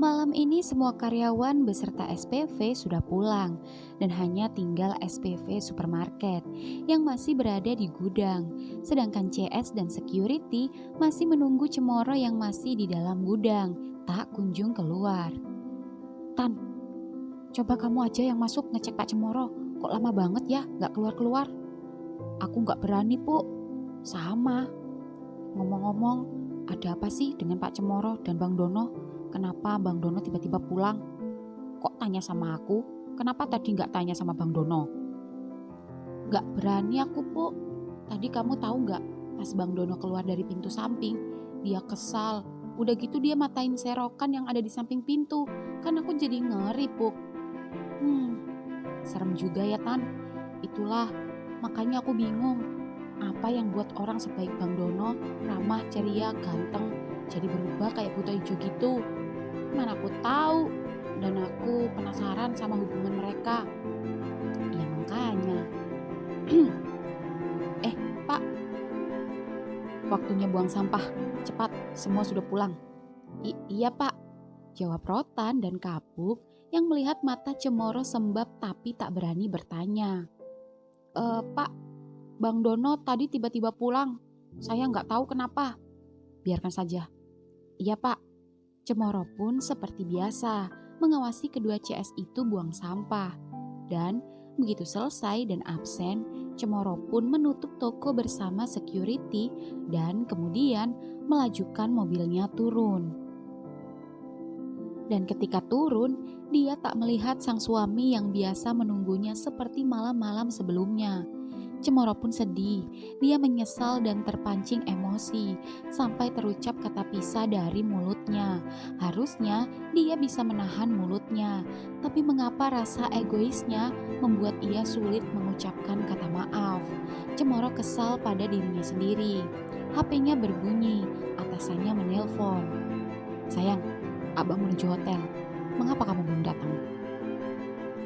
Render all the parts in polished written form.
Malam ini semua karyawan beserta SPV sudah pulang dan hanya tinggal SPV supermarket yang masih berada di gudang. Sedangkan CS dan security masih menunggu Cemoro yang masih di dalam gudang, tak kunjung keluar. Tan, coba kamu aja yang masuk ngecek Pak Cemoro. Kok lama banget ya gak keluar-keluar? Aku gak berani, Pu. Sama. Ngomong-ngomong, ada apa sih dengan Pak Cemoro dan Bang Dono? Kenapa Bang Dono tiba-tiba pulang? Kok tanya sama aku? Kenapa tadi gak tanya sama Bang Dono? Gak berani aku, Pu. Tadi kamu tahu gak? Pas Bang Dono keluar dari pintu samping, dia kesal. Udah gitu dia matain serokan yang ada di samping pintu. Kan aku jadi ngeri, Pu. Serem juga ya, Tan. Itulah, makanya aku bingung. Apa yang buat orang sebaik Bang Dono, ramah, ceria, ganteng, jadi berubah kayak buta hijau gitu? Mana aku tahu, dan aku penasaran sama hubungan mereka. Ya makanya. Pak, waktunya buang sampah. Cepat, semua sudah pulang. Iya Pak, jawab Rotan dan Kapuk yang melihat mata Cemoro sembab tapi tak berani bertanya. Pak, Bang Dono tadi tiba-tiba pulang. Saya nggak tahu kenapa. Biarkan saja. Iya Pak. Cemoro pun seperti biasa mengawasi kedua CS itu buang sampah. Dan begitu selesai dan absen, Cemoro pun menutup toko bersama security dan kemudian melajukan mobilnya turun. Dan ketika turun, dia tak melihat sang suami yang biasa menunggunya seperti malam-malam sebelumnya. Cemoro pun sedih, dia menyesal dan terpancing emosi sampai terucap kata pisah dari mulutnya. Harusnya dia bisa menahan mulutnya, tapi mengapa rasa egoisnya membuat ia sulit mengucapkan kata maaf. Cemoro kesal pada dirinya sendiri. HP-nya berbunyi, atasannya menelpon. Sayang, abang menuju hotel. Mengapa kamu belum datang?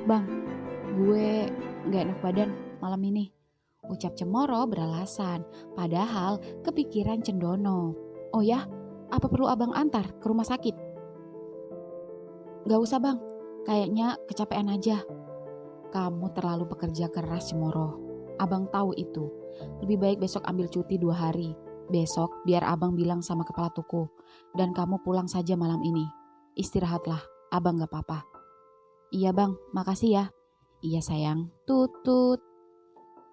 Bang, gue gak enak badan malam ini. Ucap Cemoro beralasan, padahal kepikiran Cendono. Oh ya, apa perlu abang antar ke rumah sakit? Gak usah bang, kayaknya kecapean aja. Kamu terlalu bekerja keras Cemoro. Abang tahu itu. Lebih baik besok ambil cuti 2 hari. Besok biar abang bilang sama kepala toko. Dan kamu pulang saja malam ini. Istirahatlah, abang gak apa-apa. Iya bang, makasih ya. Iya sayang, tutut.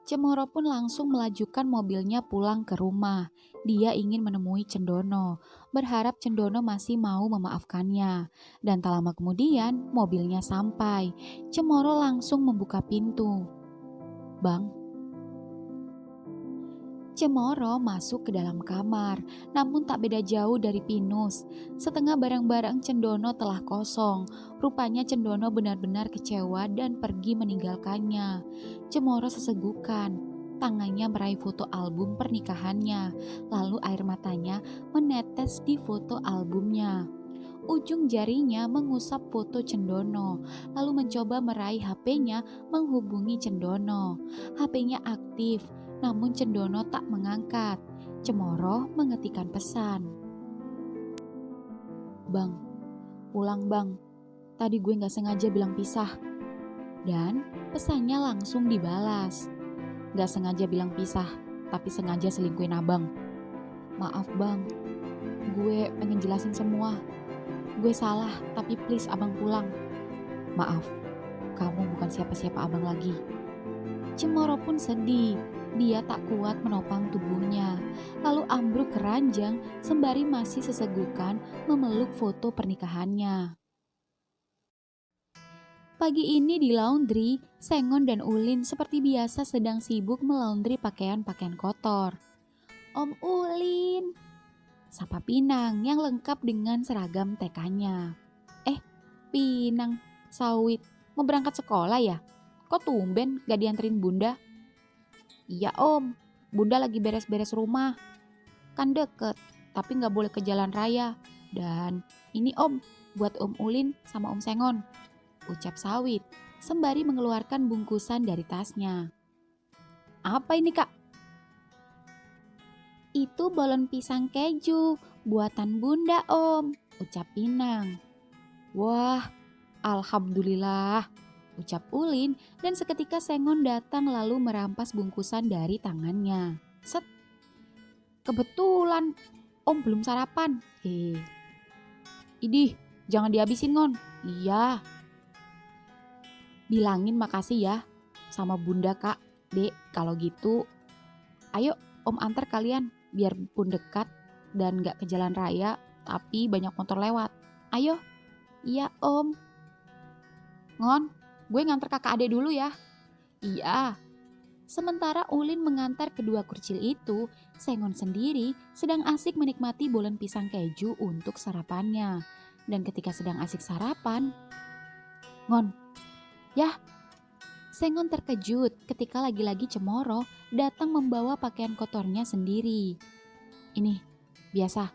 Cemoro pun langsung melajukan mobilnya pulang ke rumah. Dia ingin menemui Cendono, berharap Cendono masih mau memaafkannya. Dan tak lama kemudian mobilnya sampai. Cemoro langsung membuka pintu. Bang. Cemoro masuk ke dalam kamar, namun tak beda jauh dari Pinus. Setengah barang-barang Cendono telah kosong. Rupanya Cendono benar-benar kecewa dan pergi meninggalkannya. Cemoro sesegukan. Tangannya meraih foto album pernikahannya, lalu air matanya menetes di foto albumnya. Ujung jarinya mengusap foto Cendono, lalu mencoba meraih HP-nya menghubungi Cendono. HP-nya aktif, namun Cendono tak mengangkat. Cemoro mengetikkan pesan. Bang, pulang bang. Tadi gue gak sengaja bilang pisah. Dan pesannya langsung dibalas. Gak sengaja bilang pisah, tapi sengaja selingkuhin abang. Maaf bang, gue pengen jelasin semua. Gue salah, tapi please abang pulang. Maaf, kamu bukan siapa-siapa abang lagi. Cemoro pun sedih. Dia tak kuat menopang tubuhnya. Lalu ambruk keranjang sembari masih sesegukan memeluk foto pernikahannya. Pagi ini di laundry, Sengon dan Ulin seperti biasa sedang sibuk melaundry pakaian-pakaian kotor. Om Ulin, sapa Pinang yang lengkap dengan seragam TK-nya. Pinang, Sawit, mau berangkat sekolah ya? Kok tumben gak dianterin bunda? Iya om, bunda lagi beres-beres rumah. Kan deket, tapi gak boleh ke jalan raya. Dan ini om, buat Om Ulin sama Om Sengon. Ucap Sawit, sembari mengeluarkan bungkusan dari tasnya. Apa ini kak? Itu balon pisang keju, buatan bunda om, ucap Pinang. Wah, alhamdulillah, ucap Ulin dan seketika Sengon datang lalu merampas bungkusan dari tangannya. Set, kebetulan Om belum sarapan. Idih, jangan dihabisin Ngon. Iya, bilangin makasih ya sama Bunda Kak, Dek. Kalau gitu, ayo Om antar kalian biarpun dekat dan gak ke jalan raya tapi banyak motor lewat. Ayo. Iya Om. Ngon, gue nganter kakak adek dulu ya. Iya. Sementara Ulin mengantar kedua kurcil itu, Sengon sendiri sedang asik menikmati bolen pisang keju untuk sarapannya. Dan ketika sedang asik sarapan, Ngon, yah, Sengon terkejut ketika lagi-lagi Cemoro datang membawa pakaian kotornya sendiri. Ini, biasa.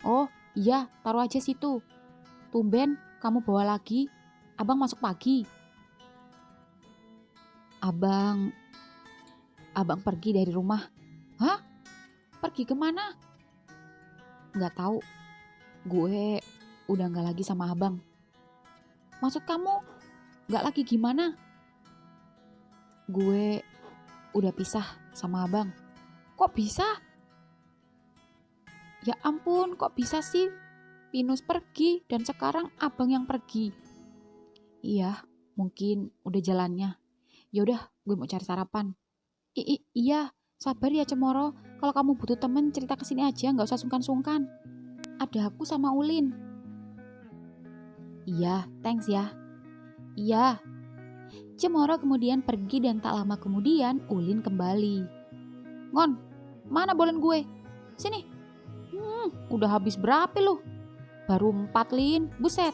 Oh iya, taruh aja situ. Tumben kamu bawa lagi, abang masuk pagi. Abang pergi dari rumah. Hah? Pergi kemana? Gak tahu. Gue udah gak lagi sama abang. Maksud kamu gak lagi gimana? Gue udah pisah sama abang. Kok bisa? Ya ampun, kok bisa sih? Pinus pergi dan sekarang abang yang pergi. Iya, mungkin udah jalannya. Yaudah, gue mau cari sarapan. Iya, sabar ya Cemoro. Kalau kamu butuh temen cerita kesini aja, gak usah sungkan-sungkan. Ada aku sama Ulin. Iya, thanks ya. Iya. Cemoro kemudian pergi dan tak lama kemudian Ulin kembali. Ngon, mana bolen gue? Sini. Udah habis berapa lu? Baru 4 Lin, buset.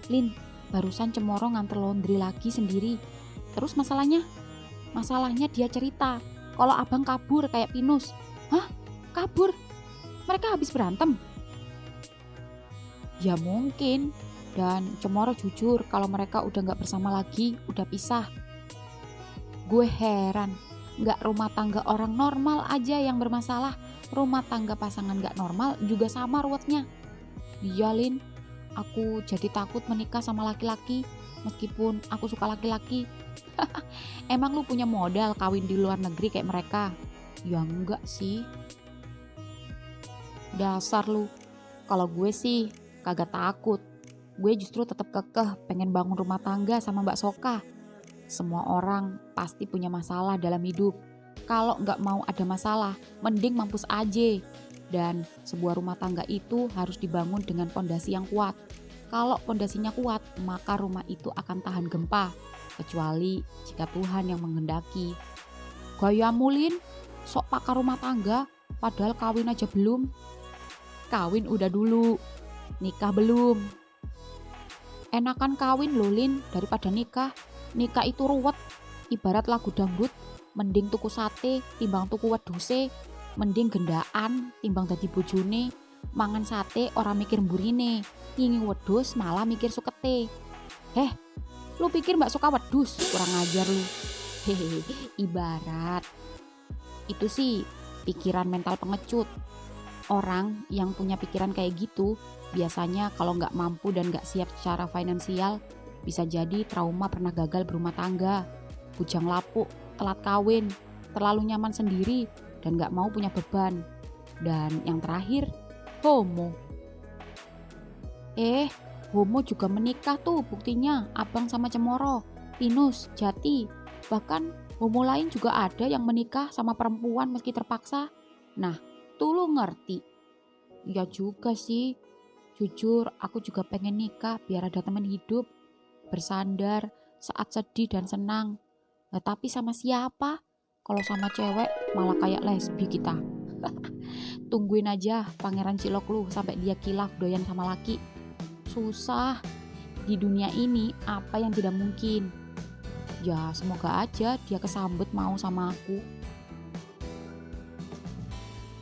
Lin, barusan Cemoro nganter laundry lagi sendiri. Terus masalahnya dia cerita kalau abang kabur kayak Pinus. Hah? Kabur? Mereka habis berantem? Ya mungkin. Dan Cemoro jujur kalau mereka udah gak bersama lagi, udah pisah. Gue heran, gak rumah tangga orang normal aja yang bermasalah, rumah tangga pasangan gak normal juga sama ruwetnya. Iya Lin, aku jadi takut menikah sama laki-laki meskipun aku suka laki-laki. Emang lu punya modal kawin di luar negeri kayak mereka? Ya enggak sih. Dasar lu. Kalau gue sih kagak takut. Gue justru tetap kekeh pengen bangun rumah tangga sama Mbak Soka. Semua orang pasti punya masalah dalam hidup. Kalau nggak mau ada masalah, mending mampus aja. Dan sebuah rumah tangga itu harus dibangun dengan pondasi yang kuat. Kalau pondasinya kuat, maka rumah itu akan tahan gempa. Kecuali jika Tuhan yang menghendaki. Gaya mulin, sok pakar rumah tangga, padahal kawin aja belum. Kawin udah dulu, nikah belum. Enakan kawin lolin daripada nikah. Nikah itu ruwet, ibarat lagu dangdut. Mending tuku sate timbang tuku wedhuse, mending gendaan timbang dadi bojone. Mangan sate ora mikir mburine, ngingi wedhus malah mikir sukete. Lu pikir Mbak Soka wedhus? Kurang ajar lu. Hehehe, ibarat. Itu sih pikiran mental pengecut. Orang yang punya pikiran kayak gitu biasanya kalau nggak mampu dan nggak siap secara finansial bisa jadi trauma pernah gagal berumah tangga, bujang lapuk, telat kawin, terlalu nyaman sendiri dan nggak mau punya beban. Dan yang terakhir, homo. Homo juga menikah tuh buktinya abang sama Cemoro, Pinus, Jati. Bahkan homo lain juga ada yang menikah sama perempuan meski terpaksa. Nah, tuh lu ngerti. Ya juga sih. Jujur aku juga pengen nikah biar ada teman hidup. Bersandar saat sedih dan senang. Tapi sama siapa? Kalau sama cewek malah kayak lesbi kita. Tungguin aja pangeran cilok lu sampai dia kilaf doyan sama laki. Susah. Di dunia ini apa yang tidak mungkin? Ya semoga aja dia kesambet mau sama aku.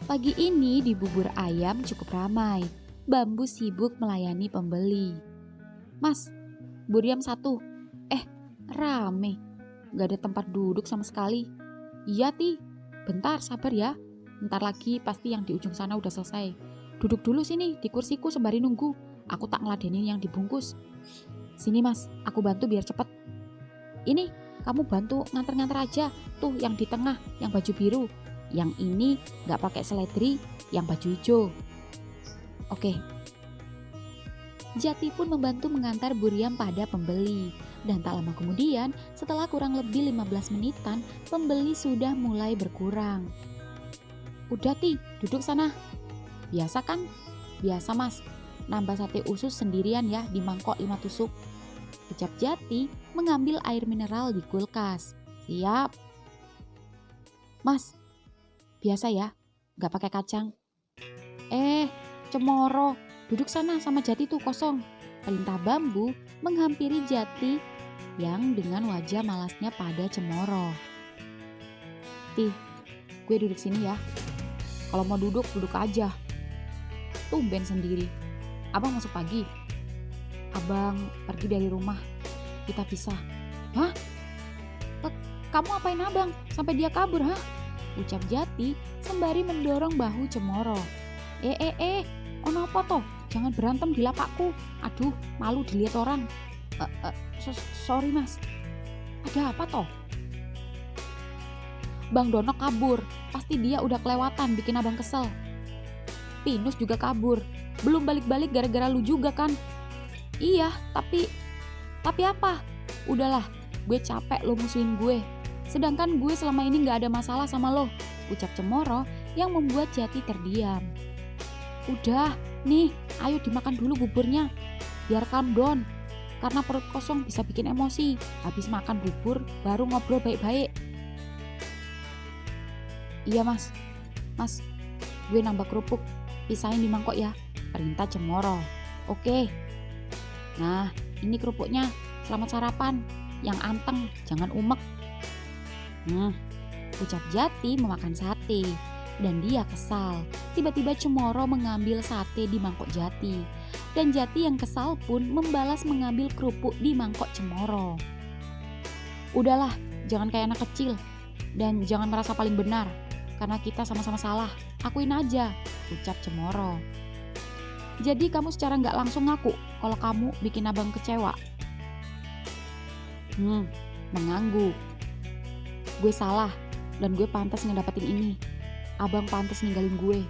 Pagi ini di bubur ayam cukup ramai. Bambu sibuk melayani pembeli. Mas, bubur ayam 1. Rame. Gak ada tempat duduk sama sekali. Iya Ti, bentar sabar ya. Bentar lagi pasti yang di ujung sana udah selesai. Duduk dulu sini di kursiku sembari nunggu. aku tak ngeladenin yang dibungkus. Sini mas, aku bantu biar cepet. Ini, kamu bantu nganter-nganter aja. Tuh yang di tengah, yang baju biru. Yang ini gak pakai seledri, yang baju hijau. Oke. Jati pun membantu mengantar Buriam pada pembeli. Dan tak lama kemudian, setelah kurang lebih 15 menitan, pembeli sudah mulai berkurang. Udah Ti, duduk sana. Biasa kan? Biasa mas, nambah sate usus sendirian ya di mangkok 5 tusuk. Ucap Jati mengambil air mineral di kulkas. Siap. Mas, biasa ya, gak pakai kacang. Cemoro, duduk sana sama Jati tuh kosong. Perintah Bambu menghampiri Jati yang dengan wajah malasnya pada Cemoro. Ti, gue duduk sini ya. Kalau mau duduk, duduk aja. Tumben sendiri. Abang masuk pagi. Abang pergi dari rumah. Kita pisah. Hah? Kamu apain abang sampai dia kabur, hah? Ucap Jati sembari mendorong bahu Cemoro. Ono apa toh? Jangan berantem di lapakku. Aduh, malu dilihat orang. Sorry mas. Ada apa toh? Bang Dono kabur. Pasti dia udah kelewatan bikin abang kesel. Pinus juga kabur. Belum balik-balik gara-gara lu juga kan? Iya, tapi apa? Udahlah, gue capek lo musuhin gue. Sedangkan gue selama ini gak ada masalah sama lo. Ucap Cemoro yang membuat Jati terdiam. Udah, nih, ayo dimakan dulu buburnya. Biar calm down. Karena perut kosong bisa bikin emosi. Habis makan bubur, baru ngobrol baik-baik. Iya mas, gue nambah kerupuk. Pisahin di mangkok ya, perintah Cemoro. Oke. Nah, ini kerupuknya. Selamat sarapan. Yang anteng, jangan umek. Ucap Jati memakan sate. Dan dia kesal. Tiba-tiba Cemoro mengambil sate di mangkok Jati. Dan Jati yang kesal pun membalas mengambil kerupuk di mangkok Cemoro. Udahlah, jangan kayak anak kecil. Dan jangan merasa paling benar. Karena kita sama-sama salah. Akuin aja, ucap Cemoro. Jadi kamu secara gak langsung ngaku kalau kamu bikin abang kecewa. Mengangguk. Gue salah dan gue pantas ngedapetin ini. Abang pantas ninggalin gue.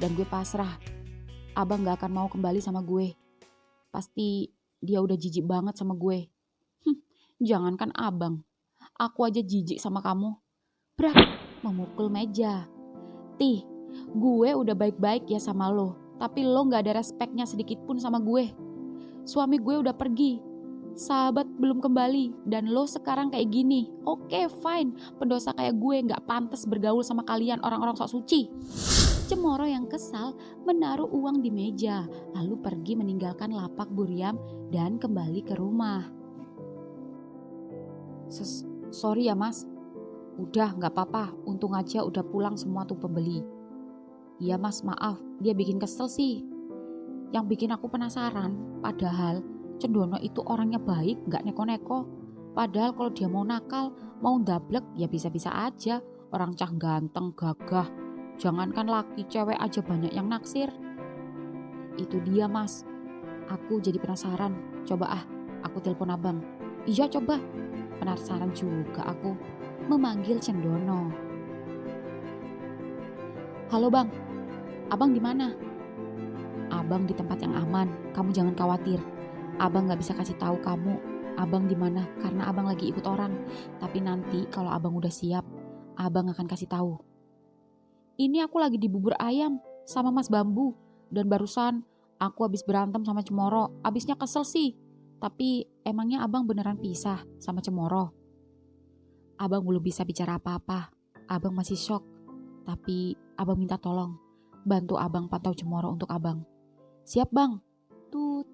Dan gue pasrah. Abang gak akan mau kembali sama gue. Pasti dia udah jijik banget sama gue. Jangankan abang. Aku aja jijik sama kamu. Brak, memukul meja. Tih, gue udah baik-baik ya sama lo. Tapi lo gak ada respeknya sedikit pun sama gue. Suami gue udah pergi. Sahabat belum kembali dan lo sekarang kayak gini. Oke, fine. Pendosa kayak gue gak pantas bergaul sama kalian orang-orang sok suci. Cemoro yang kesal menaruh uang di meja, lalu pergi meninggalkan lapak Buriam dan kembali ke rumah. Sorry ya mas. Udah gak apa-apa, untung aja udah pulang semua tuh pembeli. Iya mas, maaf, dia bikin kesel sih. Yang bikin aku penasaran, padahal Cendono itu orangnya baik, gak neko-neko. Padahal kalau dia mau nakal, mau ndablek ya bisa-bisa aja. Orang cah ganteng, gagah. Jangankan laki, cewek aja banyak yang naksir. Itu dia mas. Aku jadi penasaran. Coba aku telepon abang. Iya coba. Penasaran juga aku. Memanggil Cendono. Halo bang, abang di mana? Abang di tempat yang aman. Kamu jangan khawatir. Abang gak bisa kasih tahu kamu abang di mana karena abang lagi ikut orang. Tapi nanti kalau abang udah siap, abang akan kasih tahu. Ini aku lagi di bubur ayam sama Mas Bambu dan barusan aku habis berantem sama Cemoro. Abisnya kesel sih. Tapi emangnya abang beneran pisah sama Cemoro? Abang belum bisa bicara apa-apa. Abang masih shock. Tapi abang minta tolong bantu abang pantau Cemoro untuk abang. Siap bang. Tut.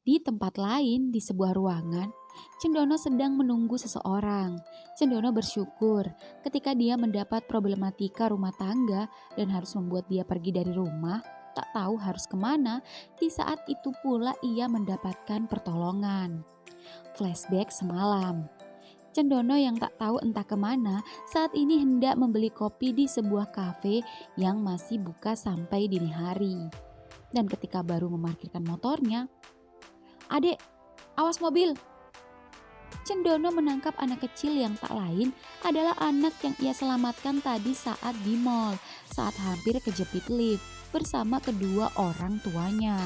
Di tempat lain, di sebuah ruangan, Cendono sedang menunggu seseorang. Cendono bersyukur ketika dia mendapat problematika rumah tangga dan harus membuat dia pergi dari rumah, tak tahu harus kemana. Di saat itu pula ia mendapatkan pertolongan. Flashback semalam. Cendono yang tak tahu entah kemana saat ini hendak membeli kopi di sebuah kafe yang masih buka sampai dini hari. Dan ketika baru memarkirkan motornya, "Adek, awas mobil!" Cendono menangkap anak kecil yang tak lain adalah anak yang ia selamatkan tadi saat di mall, saat hampir kejepit lift bersama kedua orang tuanya.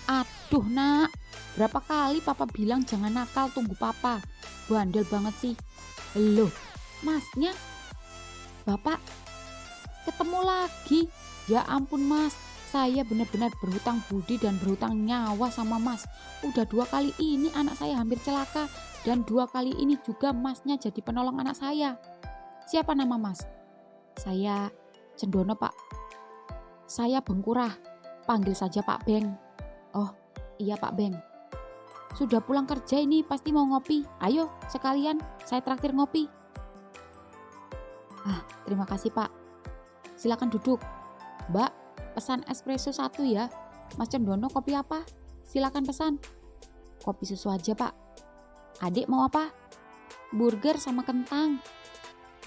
"Aduh nak, berapa kali papa bilang jangan nakal, tunggu papa. Bandel banget sih." "Loh, masnya? Bapak ketemu lagi? Ya ampun mas, saya benar-benar berhutang budi dan berhutang nyawa sama mas. Udah 2 kali ini anak saya hampir celaka, dan 2 kali ini juga masnya jadi penolong anak saya." "Siapa nama mas?" "Saya Cendono pak." "Saya Bengkurah, panggil saja Pak Beng." "Oh iya Pak Beng. Sudah pulang kerja ini pasti mau ngopi. Ayo sekalian saya traktir ngopi." "Ah terima kasih pak. Silakan duduk. Mbak, pesan espresso 1 ya. Mas Cendono kopi apa? Silakan pesan." "Kopi susu aja pak." "Adik mau apa?" "Burger sama kentang."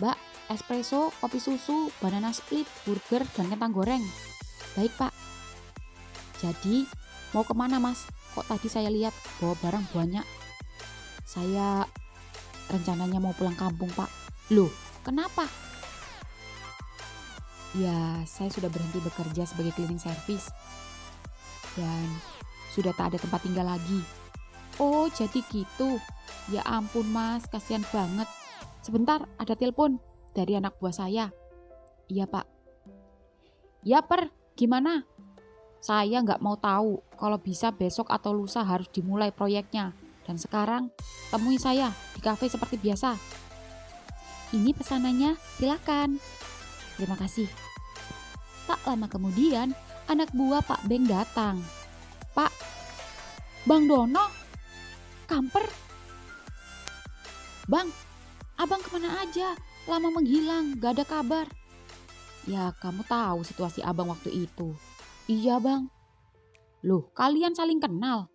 "Mbak, espresso, kopi susu, banana split, burger, dan kentang goreng." "Baik pak." "Jadi mau kemana mas? Kok tadi saya lihat bawa barang banyak?" "Saya rencananya mau pulang kampung pak." "Loh, kenapa?" "Ya, saya sudah berhenti bekerja sebagai cleaning service dan sudah tak ada tempat tinggal lagi." "Oh, jadi gitu. Ya ampun mas, kasihan banget. Sebentar, ada telepon dari anak buah saya." "Iya pak." "Ya Per, gimana?" "Saya nggak mau tahu. Kalau bisa besok atau lusa harus dimulai proyeknya. Dan sekarang temui saya di kafe seperti biasa." "Ini pesanannya, silakan." "Terima kasih." Tak lama kemudian, anak buah Pak Beng datang. "Pak, Bang Dono, Kamper." "Bang, abang kemana aja? Lama menghilang, gak ada kabar." "Ya kamu tahu situasi abang waktu itu." "Iya bang." "Loh, kalian saling kenal?"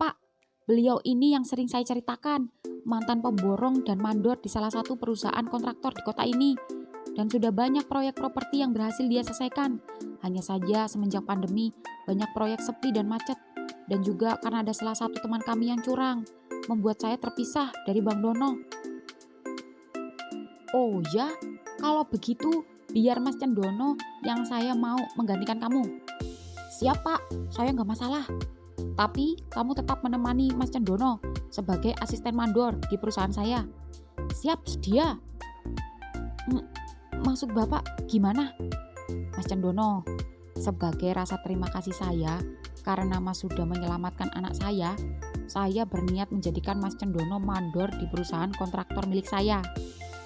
"Pak, beliau ini yang sering saya ceritakan, mantan pemborong dan mandor di salah satu perusahaan kontraktor di kota ini. Dan sudah banyak proyek properti yang berhasil dia selesaikan. Hanya saja semenjak pandemi, banyak proyek sepi dan macet. Dan juga karena ada salah satu teman kami yang curang, membuat saya terpisah dari Bang Dono." "Oh ya, kalau begitu biar Mas Cendono yang saya mau menggantikan kamu." "Siap pak, saya nggak masalah. Tapi kamu tetap menemani Mas Cendono sebagai asisten mandor di perusahaan saya." "Siap, sedia." "Maksud bapak gimana?" "Mas Cendono, sebagai rasa terima kasih saya karena Mas sudah menyelamatkan anak saya berniat menjadikan Mas Cendono mandor di perusahaan kontraktor milik saya.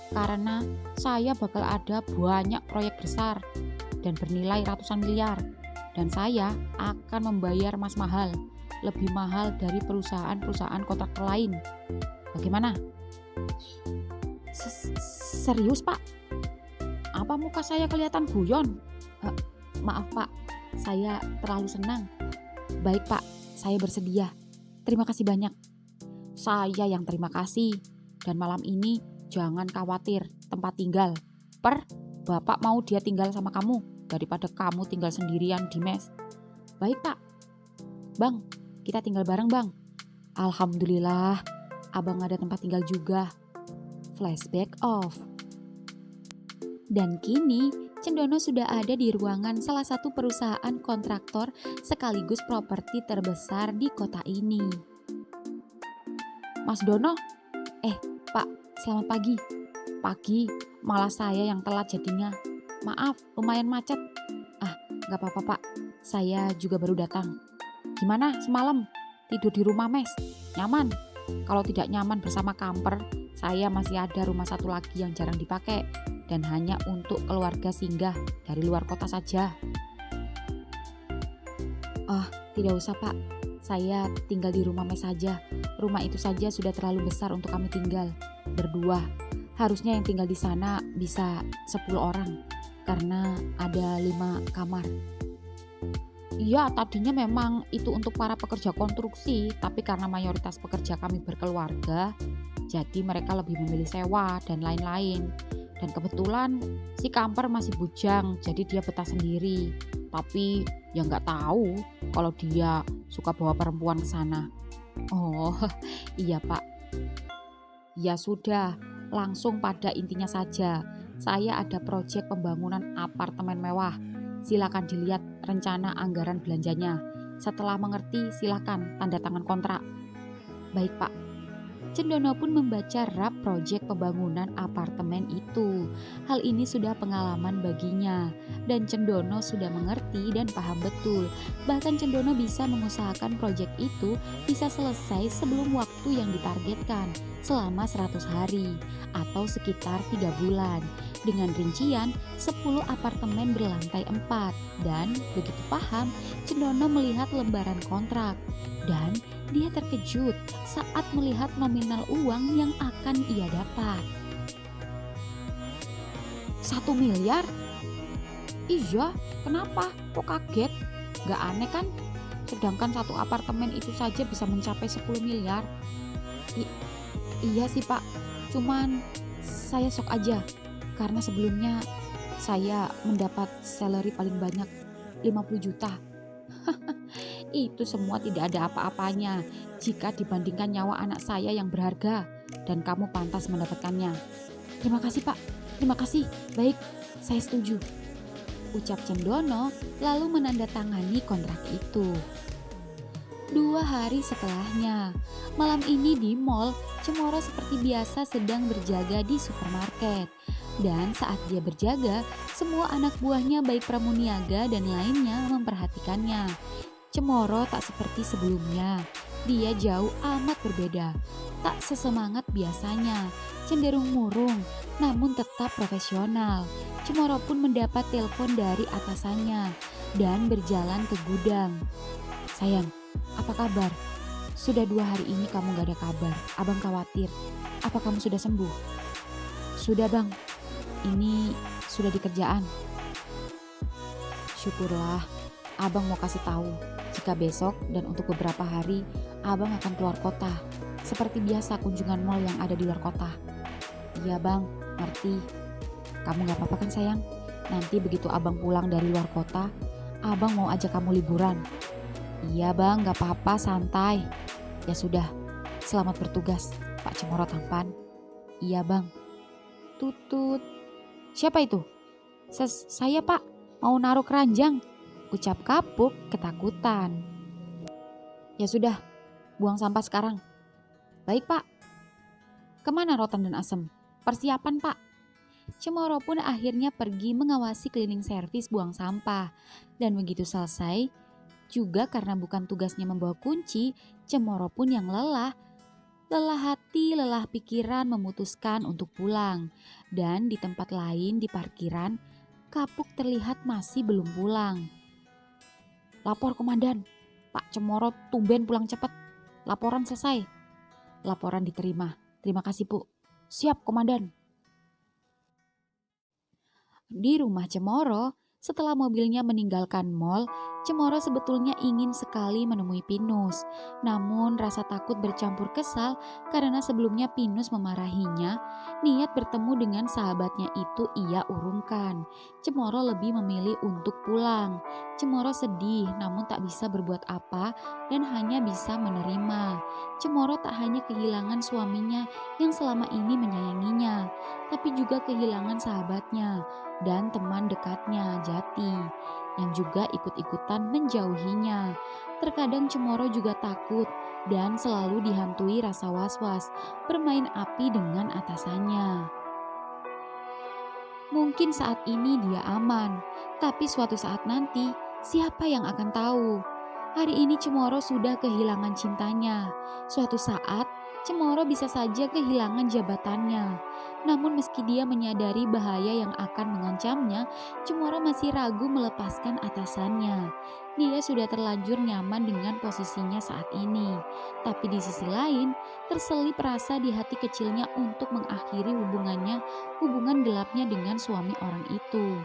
Karena saya bakal ada banyak proyek besar dan bernilai ratusan miliar. Dan saya akan membayar Mas mahal, lebih mahal dari perusahaan-perusahaan kontraktor lain. Bagaimana?" "Serius pak? Apa muka saya kelihatan guyon?" "Maaf pak, saya terlalu senang." "Baik pak, saya bersedia. Terima kasih banyak." "Saya yang terima kasih. Dan malam ini jangan khawatir tempat tinggal. Per, bapak mau dia tinggal sama kamu daripada kamu tinggal sendirian di mes." "Baik pak." "Bang, kita tinggal bareng bang." "Alhamdulillah, abang ada tempat tinggal juga." Flashback off. Dan kini, Cendono sudah ada di ruangan salah satu perusahaan kontraktor sekaligus properti terbesar di kota ini. "Mas Dono, Pak, selamat pagi." "Pagi, malah saya yang telat jadinya. Maaf, lumayan macet." "Gak apa-apa pak, saya juga baru datang." "Gimana semalam? Tidur di rumah mes? Nyaman?" "Kalau tidak nyaman bersama kamper, saya masih ada rumah satu lagi yang jarang dipakai dan hanya untuk keluarga singgah dari luar kota saja." "Oh, tidak usah pak. Saya tinggal di rumah mes saja. Rumah itu saja sudah terlalu besar untuk kami tinggal berdua. Harusnya yang tinggal di sana bisa 10 orang karena ada 5 kamar." "Iya, tadinya memang itu untuk para pekerja konstruksi, tapi karena mayoritas pekerja kami berkeluarga, jadi mereka lebih memilih sewa dan lain-lain. Dan kebetulan si kamper masih bujang, jadi dia betah sendiri. Tapi ya nggak tahu kalau dia suka bawa perempuan ke sana. Oh, iya Pak. Ya sudah, langsung pada intinya saja. Saya ada proyek pembangunan apartemen mewah. Silakan dilihat rencana anggaran belanjanya. Setelah mengerti, silakan tanda tangan kontrak. Baik Pak. Cendono pun membaca rap proyek pembangunan apartemen itu. Hal ini sudah pengalaman baginya, dan Cendono sudah mengerti dan paham betul. Bahkan Cendono bisa mengusahakan proyek itu bisa selesai sebelum waktu yang ditargetkan selama 100 hari atau sekitar 3 bulan. Dengan rincian 10 apartemen berlantai 4 dan begitu paham, Cendono melihat lembaran kontrak dan dia terkejut saat melihat nominal uang yang akan ia dapat. 1 miliar? Iya, kenapa? Kok kaget? Gak aneh kan? Sedangkan satu apartemen itu saja bisa mencapai 10 miliar. Iya sih Pak, cuman saya shock aja. Karena sebelumnya saya mendapat salary paling banyak 50 juta. Itu semua tidak ada apa-apanya jika dibandingkan nyawa anak saya yang berharga dan kamu pantas mendapatkannya. Terima kasih Pak, terima kasih. Baik, saya setuju. Ucap Cendono lalu menandatangani kontrak itu. 2 hari setelahnya, malam ini di mall, Cemoro seperti biasa sedang berjaga di supermarket. Dan saat dia berjaga, semua anak buahnya baik pramuniaga dan lainnya memperhatikannya. Cemoro tak seperti sebelumnya, dia jauh amat berbeda. Tak sesemangat biasanya, cenderung murung, namun tetap profesional. Cemoro pun mendapat telepon dari atasannya dan berjalan ke gudang. Sayang, apa kabar? Sudah 2 hari ini kamu gak ada kabar, abang khawatir. Apa kamu sudah sembuh? Sudah bang, ini sudah di kerjaan. Syukurlah, abang mau kasih tahu jika besok dan untuk beberapa hari abang akan keluar kota. Seperti biasa kunjungan mal yang ada di luar kota. Iya bang, ngerti. Kamu gak apa-apa kan sayang? Nanti begitu abang pulang dari luar kota, abang mau ajak kamu liburan. Iya bang, gak apa-apa, santai. Ya sudah, selamat bertugas, Pak Cemoro tampan. Iya bang. Tutut. Siapa itu? Saya Pak, mau naruh keranjang. Ucap Kapuk ketakutan. Ya sudah, buang sampah sekarang. Baik Pak. Kemana Rotan dan Asem? Persiapan Pak. Cemoro pun akhirnya pergi mengawasi cleaning service buang sampah. Dan begitu selesai, juga karena bukan tugasnya membawa kunci, Cemoro pun yang lelah hati, lelah pikiran memutuskan untuk pulang. Dan di tempat lain di parkiran, Kapuk terlihat masih belum pulang. Lapor komandan, Pak Cemoro tumben pulang cepat. Laporan selesai. Laporan diterima. Terima kasih Bu. Siap komandan. Di rumah Cemoro, setelah mobilnya meninggalkan mall, Cemoro sebetulnya ingin sekali menemui Pinus. Namun rasa takut bercampur kesal karena sebelumnya Pinus memarahinya, niat bertemu dengan sahabatnya itu ia urungkan. Cemoro lebih memilih untuk pulang. Cemoro sedih namun tak bisa berbuat apa dan hanya bisa menerima. Cemoro tak hanya kehilangan suaminya yang selama ini menyayanginya, tapi juga kehilangan sahabatnya dan teman dekatnya Jati yang juga ikut-ikutan menjauhinya. Terkadang Cemoro juga takut dan selalu dihantui rasa was-was bermain api dengan atasannya. Mungkin saat ini dia aman, tapi suatu saat nanti siapa yang akan tahu? Hari ini Cemoro sudah kehilangan cintanya. Suatu saat Cemoro bisa saja kehilangan jabatannya. Namun meski dia menyadari bahaya yang akan mengancamnya, Cemoro masih ragu melepaskan atasannya. Dia sudah terlanjur nyaman dengan posisinya saat ini. Tapi di sisi lain, terselip rasa di hati kecilnya untuk mengakhiri hubungan gelapnya dengan suami orang itu.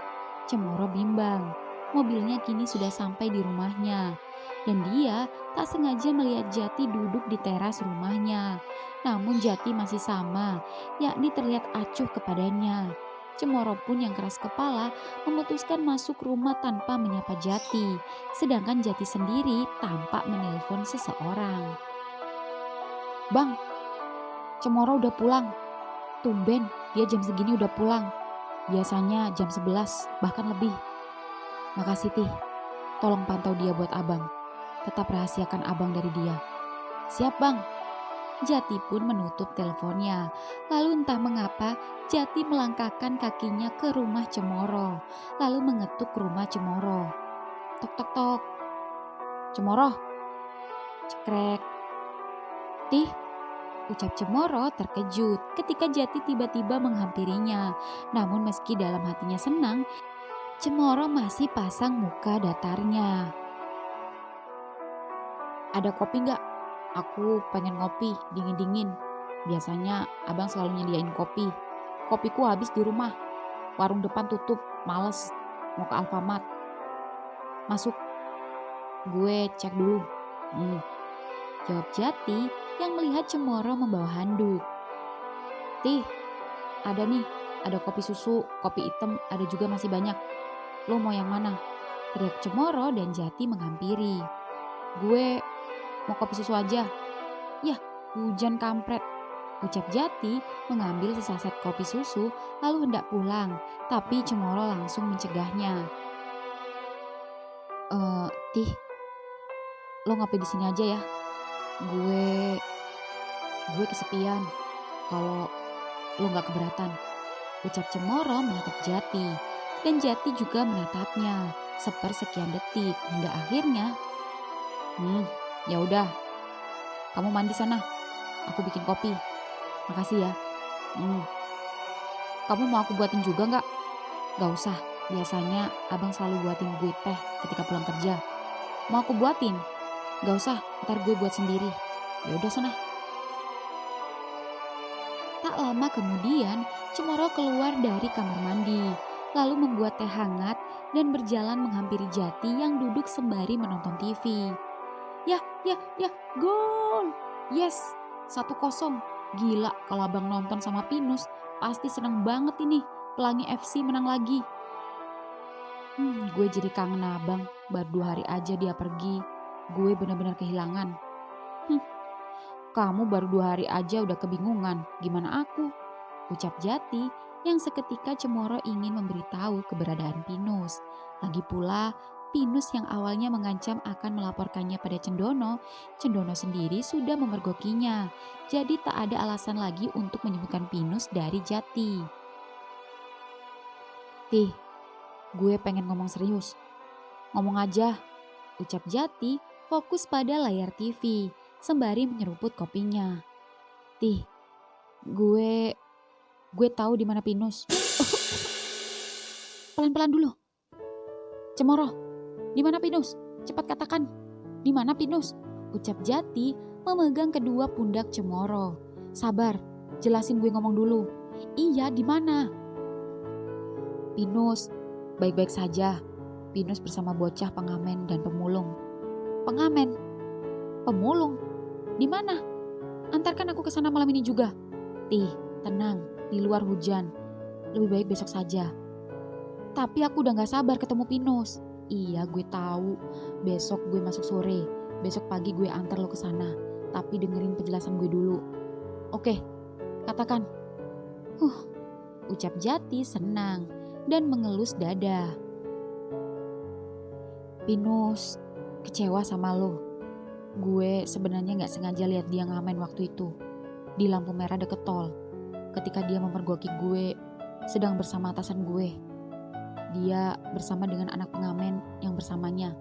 Cemoro bimbang. Mobilnya kini sudah sampai di rumahnya. Dan dia tak sengaja melihat Jati duduk di teras rumahnya. Namun Jati masih sama, yakni terlihat acuh kepadanya. Cemoro pun yang keras kepala memutuskan masuk rumah tanpa menyapa Jati, sedangkan Jati sendiri tampak menelpon seseorang. "Bang, Cemoro udah pulang. Tumben dia jam segini udah pulang. Biasanya jam 11 bahkan lebih. Makasih Tih, tolong pantau dia buat abang. Tetap rahasiakan abang dari dia." "Siap bang." Jati pun menutup teleponnya. Lalu entah mengapa Jati melangkahkan kakinya ke rumah Cemoro. Lalu mengetuk rumah Cemoro. "Tok tok tok. Cemoro." Cekrek. "Tih," ucap Cemoro terkejut ketika Jati tiba-tiba menghampirinya. Namun meski dalam hatinya senang, Cemoro masih pasang muka datarnya. "Ada kopi nggak? Aku pengen ngopi dingin-dingin. Biasanya abang selalu nyediain kopi. Kopiku habis di rumah. Warung depan tutup, males. Mau ke Alfamart." "Masuk, gue cek dulu." Jawab Jati yang melihat Cemoro membawa handuk. "Tih, ada nih, ada kopi susu, kopi hitam, ada juga masih banyak. Lo mau yang mana?" teriak Cemoro dan Jati menghampiri. "Gue mau kopi susu aja." "Yah, hujan kampret," ucap Jati mengambil sesaset kopi susu lalu hendak pulang. Tapi Cemoro langsung mencegahnya. Tih, lo ngopi di sini aja ya. Gue kesepian. Kalau lo gak keberatan," ucap Cemoro menatap Jati. Dan Jati juga menatapnya sepersekian detik hingga akhirnya, "Ya udah, kamu mandi sana. Aku bikin kopi. Makasih ya." "Kamu mau aku buatin juga nggak?" "Gak usah. Biasanya abang selalu buatin gue teh ketika pulang kerja." "Mau aku buatin?" "Gak usah. Ntar gue buat sendiri." "Ya udah sana." Tak lama kemudian, Cemoro keluar dari kamar mandi, lalu membuat teh hangat dan berjalan menghampiri Jati yang duduk sembari menonton TV. Ya, gol! Yes, 1-0. Gila, kalau abang nonton sama Pinus, pasti seneng banget ini. Pelangi FC menang lagi. Gue jadi kangen abang, baru 2 hari aja dia pergi. Gue benar-benar kehilangan. Kamu baru 2 hari aja udah kebingungan, gimana aku? Ucap Jati yang seketika Cemoro ingin memberitahu keberadaan Pinus. Lagi pula, Pinus yang awalnya mengancam akan melaporkannya pada Cendono, Cendono sendiri sudah memergokinya. Jadi tak ada alasan lagi untuk menyembuhkan Pinus dari Jati. "Tih, gue pengen ngomong serius." "Ngomong aja," ucap Jati fokus pada layar TV sembari menyeruput kopinya. "Tih, gue tahu di mana Pinus." "Pelan-pelan dulu. Cemoro, di mana Pinus? Cepat katakan, di mana Pinus?" ucap Jati memegang kedua pundak Cemoro. "Sabar, jelasin gue ngomong dulu." "Iya, di mana?" "Pinus baik-baik saja. Pinus bersama bocah pengamen dan pemulung." "Pengamen? Pemulung? Di mana? Antarkan aku ke sana malam ini juga." "Tih, tenang, di luar hujan. Lebih baik besok saja." "Tapi aku udah gak sabar ketemu Pinus." "Iya, gue tahu. Besok gue masuk sore. Besok pagi gue antar lo ke sana. Tapi dengerin penjelasan gue dulu." "Oke, katakan." Ucap Jati senang dan mengelus dada. "Pinus kecewa sama lo. Gue sebenarnya gak sengaja lihat dia ngamen waktu itu. Di lampu merah deket tol. Ketika dia memergoki gue sedang bersama atasan gue. Dia bersama dengan anak pengamen yang bersamanya.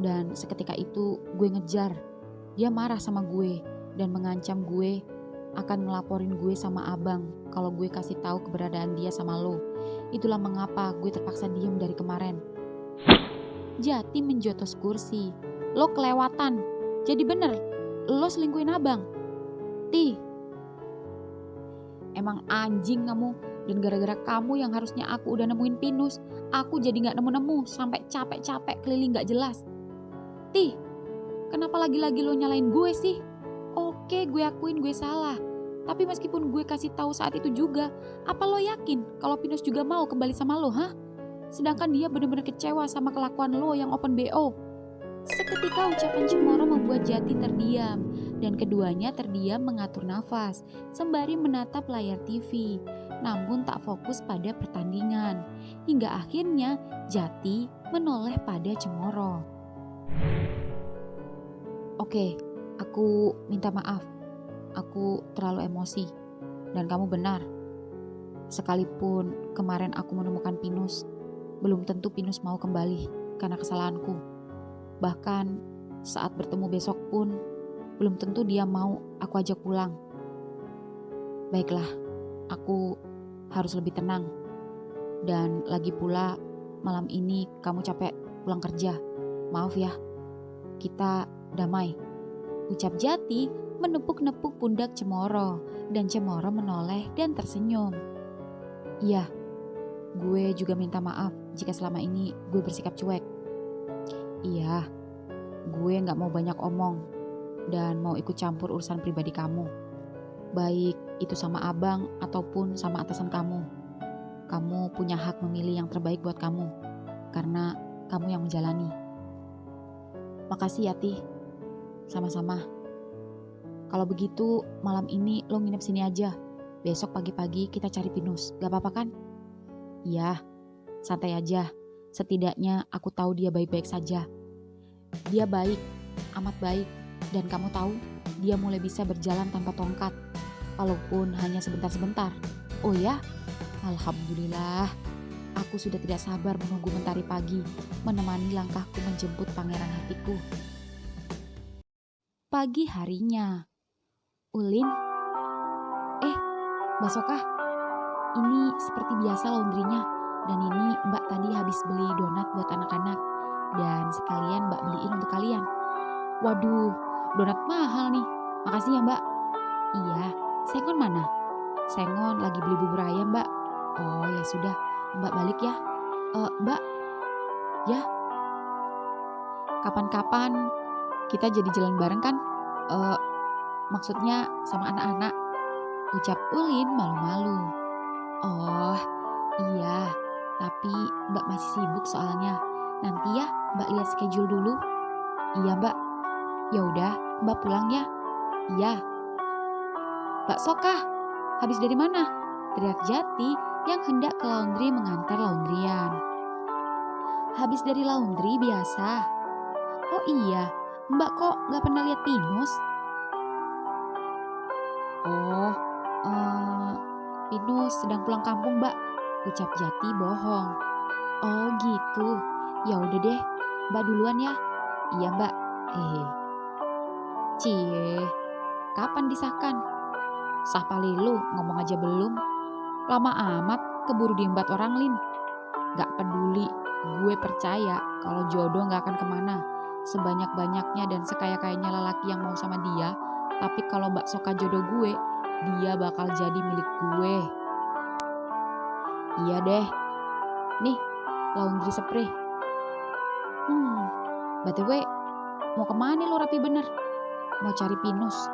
Dan seketika itu gue ngejar. Dia marah sama gue dan mengancam gue akan ngelaporin gue sama abang kalau gue kasih tahu keberadaan dia sama lo. Itulah mengapa gue terpaksa diem dari kemarin." Jati menjotos kursi. "Lo kelewatan. Jadi bener, lo selingkuhin abang." "Tih, emang anjing kamu. Dan gara-gara kamu yang harusnya aku udah nemuin Pinus, aku jadi gak nemu-nemu sampai capek-capek keliling gak jelas. Tih, kenapa lagi-lagi lo nyalain gue sih? Oke, gue akuin gue salah. Tapi meskipun gue kasih tahu saat itu juga, apa lo yakin kalau Pinus juga mau kembali sama lo, hah? Sedangkan dia bener-bener kecewa sama kelakuan lo yang open BO. Seketika ucapan Cemoro membuat Jati terdiam, dan keduanya terdiam mengatur nafas, sembari menatap layar TV, namun tak fokus pada pertandingan. Hingga akhirnya Jati menoleh pada Cemoro. Oke, aku minta maaf. Aku terlalu emosi, dan kamu benar. Sekalipun kemarin aku menemukan Pinus, belum tentu Pinus mau kembali karena kesalahanku. Bahkan saat bertemu besok pun, belum tentu dia mau aku ajak pulang. Baiklah, aku harus lebih tenang. Dan lagi pula malam ini kamu capek pulang kerja. Maaf ya, kita damai. Ucap Jati menepuk-nepuk pundak Cemoro, dan Cemoro menoleh dan tersenyum. Iya, gue juga minta maaf jika selama ini gue bersikap cuek. Iya, gue gak mau banyak omong dan mau ikut campur urusan pribadi kamu. Baik itu sama abang ataupun sama atasan kamu. Kamu punya hak memilih yang terbaik buat kamu, karena kamu yang menjalani. Makasih ya, Ti. Sama-sama. Kalau begitu malam ini lo nginep sini aja. Besok pagi-pagi kita cari Pinus, gak apa-apa kan? Iya, santai aja. Setidaknya aku tahu dia baik-baik saja. Dia baik, amat baik. Dan kamu tahu, dia mulai bisa berjalan tanpa tongkat. Walaupun hanya sebentar-sebentar. Oh ya? Alhamdulillah. Aku sudah tidak sabar menunggu mentari pagi, menemani langkahku menjemput pangeran hatiku. Pagi harinya. Ulin, Mbak Sokah, ini seperti biasa laundrynya. Dan ini Mbak tadi habis beli donat buat anak-anak. Dan sekalian Mbak beliin untuk kalian. Waduh, donat mahal nih. Makasih ya Mbak. Iya, Sengon mana? Sengon lagi beli bubur ayam Mbak. Oh ya sudah, Mbak balik ya. Mbak, ya. Kapan-kapan kita jadi jalan bareng kan? Maksudnya sama anak-anak. Ucap Ulin malu-malu. Oh iya, tapi Mbak masih sibuk soalnya. Nanti ya Mbak lihat schedule dulu. Iya Mbak. Ya udah Mbak pulang ya. Iya. Mbak Sokah, habis dari mana? Teriak Jati yang hendak ke laundry mengantar laundryan. Habis dari laundry biasa. Oh iya, Mbak kok gak pernah lihat Pinus? Oh, Pinus sedang pulang kampung Mbak. Ucap Jati bohong. Oh gitu, ya udah deh, Mbak duluan ya. Iya Mbak. Hehe. Cie, kapan disahkan? Sah palilu, ngomong aja belum. Lama amat, keburu diembat orang Lin. Gak peduli, gue percaya kalau jodoh gak akan kemana. Sebanyak-banyaknya dan sekaya-kayanya lelaki yang mau sama dia, tapi kalau Mbak Soka jodoh gue, dia bakal jadi milik gue. Iya deh. Nih, laundry spray. BTW, mau kemana lo rapi bener? Mau cari Pinus.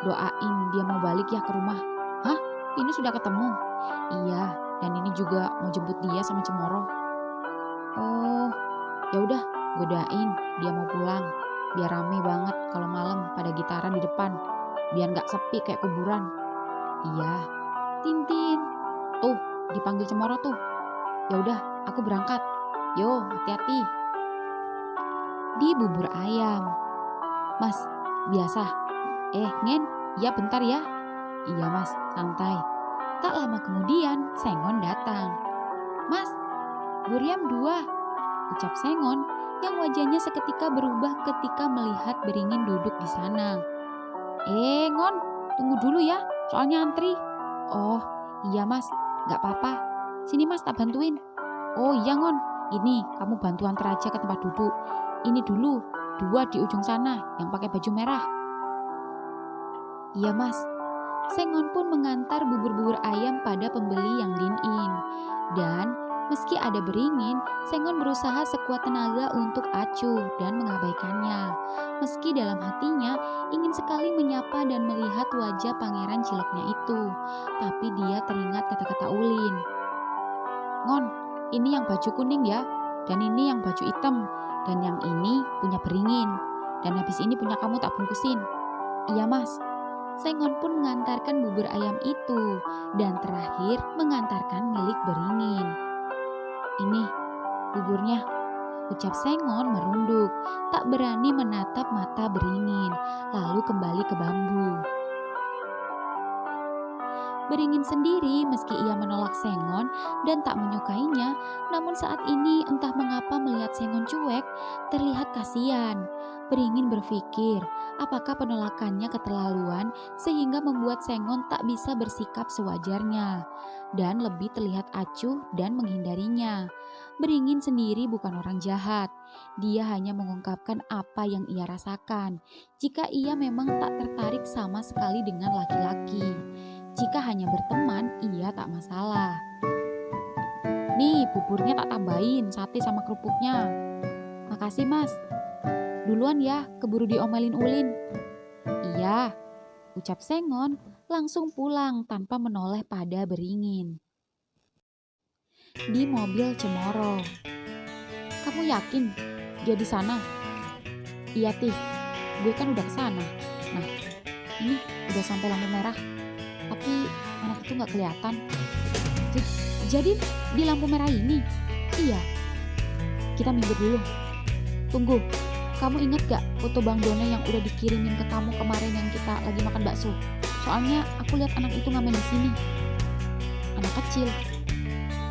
Doain dia mau balik ya ke rumah. Hah? Pinus sudah ketemu? Iya, dan ini juga mau jemput dia sama Cemoro. Oh, ya udah, gue doain dia mau pulang. Biar rame banget kalau malam pada gitaran di depan. Biar gak sepi kayak kuburan. Iya. Tintin. Tuh, dipanggil Cemoro tuh. Ya udah, aku berangkat. Yo, hati-hati. Di bubur ayam. Mas, biasa. Ngen, ya bentar ya. Iya mas, santai. Tak lama kemudian, Sengon datang. Mas, Buriam 2, ucap Sengon yang wajahnya seketika berubah ketika melihat Beringin duduk di sana. Ngon, tunggu dulu ya, soalnya antri. Oh, iya mas, gak apa-apa. Sini mas, tak bantuin. Oh iya Ngon, ini kamu bantu antar aja ke tempat duduk. Ini dulu, 2 di ujung sana yang pakai baju merah. Iya mas. Sengon pun mengantar bubur-bubur ayam pada pembeli yang dine-in. Dan Meski ada beringin, Sengon berusaha sekuat tenaga untuk acuh dan mengabaikannya. Meski dalam hatinya ingin sekali menyapa dan melihat wajah pangeran ciloknya itu. Tapi dia teringat kata-kata Ulin. Ngon, ini yang baju kuning ya, dan ini yang baju hitam, dan yang ini punya beringin. Dan habis ini punya kamu tak bungkusin. Iya mas. Sengon pun mengantarkan bubur ayam itu, dan terakhir mengantarkan milik beringin. Ini buburnya, ucap Sengon merunduk, tak berani menatap mata beringin, lalu kembali ke bambu. Beringin sendiri meski ia menolak Sengon dan tak menyukainya, namun saat ini entah mengapa melihat Sengon cuek, terlihat kasihan. Beringin berpikir, apakah penolakannya keterlaluan sehingga membuat Sengon tak bisa bersikap sewajarnya dan lebih terlihat acuh dan menghindarinya. Beringin sendiri bukan orang jahat. Dia hanya mengungkapkan apa yang ia rasakan. Jika ia memang tak tertarik sama sekali dengan laki-laki. Jika hanya berteman, ia tak masalah. Nih, buburnya tak tambahin sate sama kerupuknya. Makasih mas. Duluan ya, keburu diomelin Ulin. Iya, ucap Sengon langsung pulang tanpa menoleh pada Beringin. Di mobil Cemoro. Kamu yakin dia di sana? Iya Tih, gue kan udah kesana. Nah, ini udah sampai lampu merah. Tapi anak itu gak kelihatan. Jadi di lampu merah ini? Iya. Kita minggir dulu. Tunggu, kamu ingat gak foto Bang Dono yang udah dikirimin ke kamu kemarin yang kita lagi makan bakso? Soalnya aku lihat anak itu ngamen di sini. Anak kecil.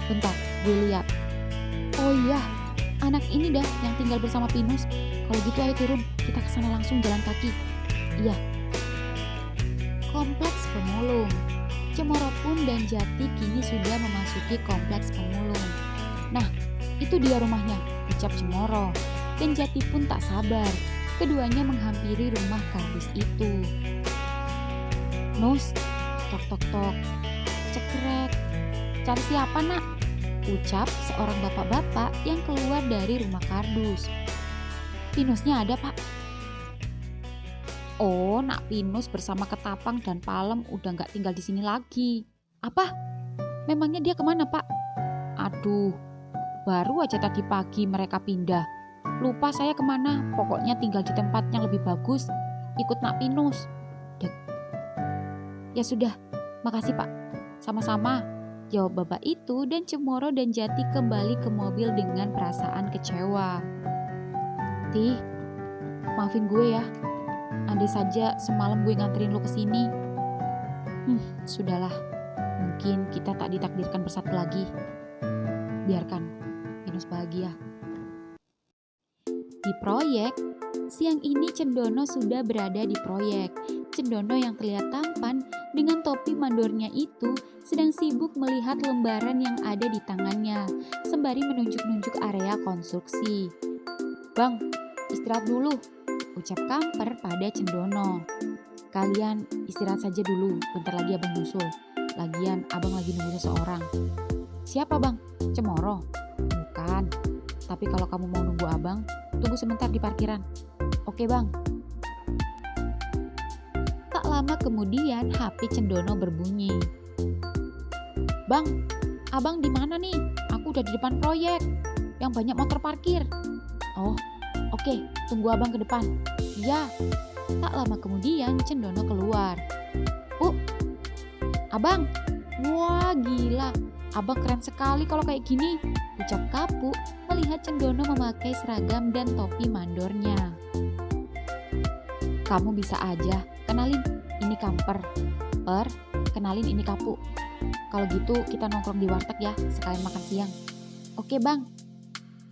Bentar, gue lihat. Oh iya, anak ini dah yang tinggal bersama Pinus. Kalau gitu ayo turun, kita kesana langsung jalan kaki. Iya. Kompleks Pemulung. Cemoro pun dan Jati kini sudah memasuki kompleks Pemulung. Nah, itu dia rumahnya, ucap Cemoro. Dan Jati pun tak sabar. Keduanya menghampiri rumah kardus itu. Nus, tok tok tok, cekrek. Cari siapa nak? Ucap seorang bapak-bapak yang keluar dari rumah kardus. Pinusnya ada pak. Oh, Nak Pinus bersama Ketapang dan Palem udah gak tinggal di sini lagi. Apa? Memangnya dia kemana, Pak? Aduh, baru aja tadi pagi mereka pindah. Lupa saya kemana, pokoknya tinggal di tempat yang lebih bagus. Ikut Nak Pinus. Ya sudah, makasih Pak. Sama-sama, jawab bapak itu dan Cemoro dan Jati kembali ke mobil dengan perasaan kecewa. Tih, maafin gue ya. Andai saja semalam gue nganterin lo ke sini. Sudahlah. Mungkin kita tak ditakdirkan bersatu lagi. Biarkan Pinus bahagia. Di proyek, siang ini Cendono sudah berada di proyek. Cendono yang terlihat tampan dengan topi mandornya itu sedang sibuk melihat lembaran yang ada di tangannya, sembari menunjuk-nunjuk area konstruksi. Bang, istirahat dulu, ucap Kamper pada Cendono. Kalian istirahat saja dulu, bentar lagi abang nyusul. Lagian abang lagi nunggu seseorang. Siapa bang? Cemoro? Bukan, tapi kalau kamu mau nunggu abang, tunggu sebentar di parkiran. Oke bang. Tak lama kemudian HP Cendono berbunyi. Bang, abang di mana nih? Aku udah di depan proyek yang banyak motor parkir. Oh, oke, tunggu abang ke depan. Iya. Tak lama kemudian Cendono keluar. Abang, wah gila, abang keren sekali kalau kayak gini, ucap Kapu melihat Cendono memakai seragam dan topi mandornya. Kamu bisa aja, kenalin, ini Kamper. Kenalin ini Kapu. Kalau gitu kita nongkrong di warteg ya, sekalian makan siang. Oke bang.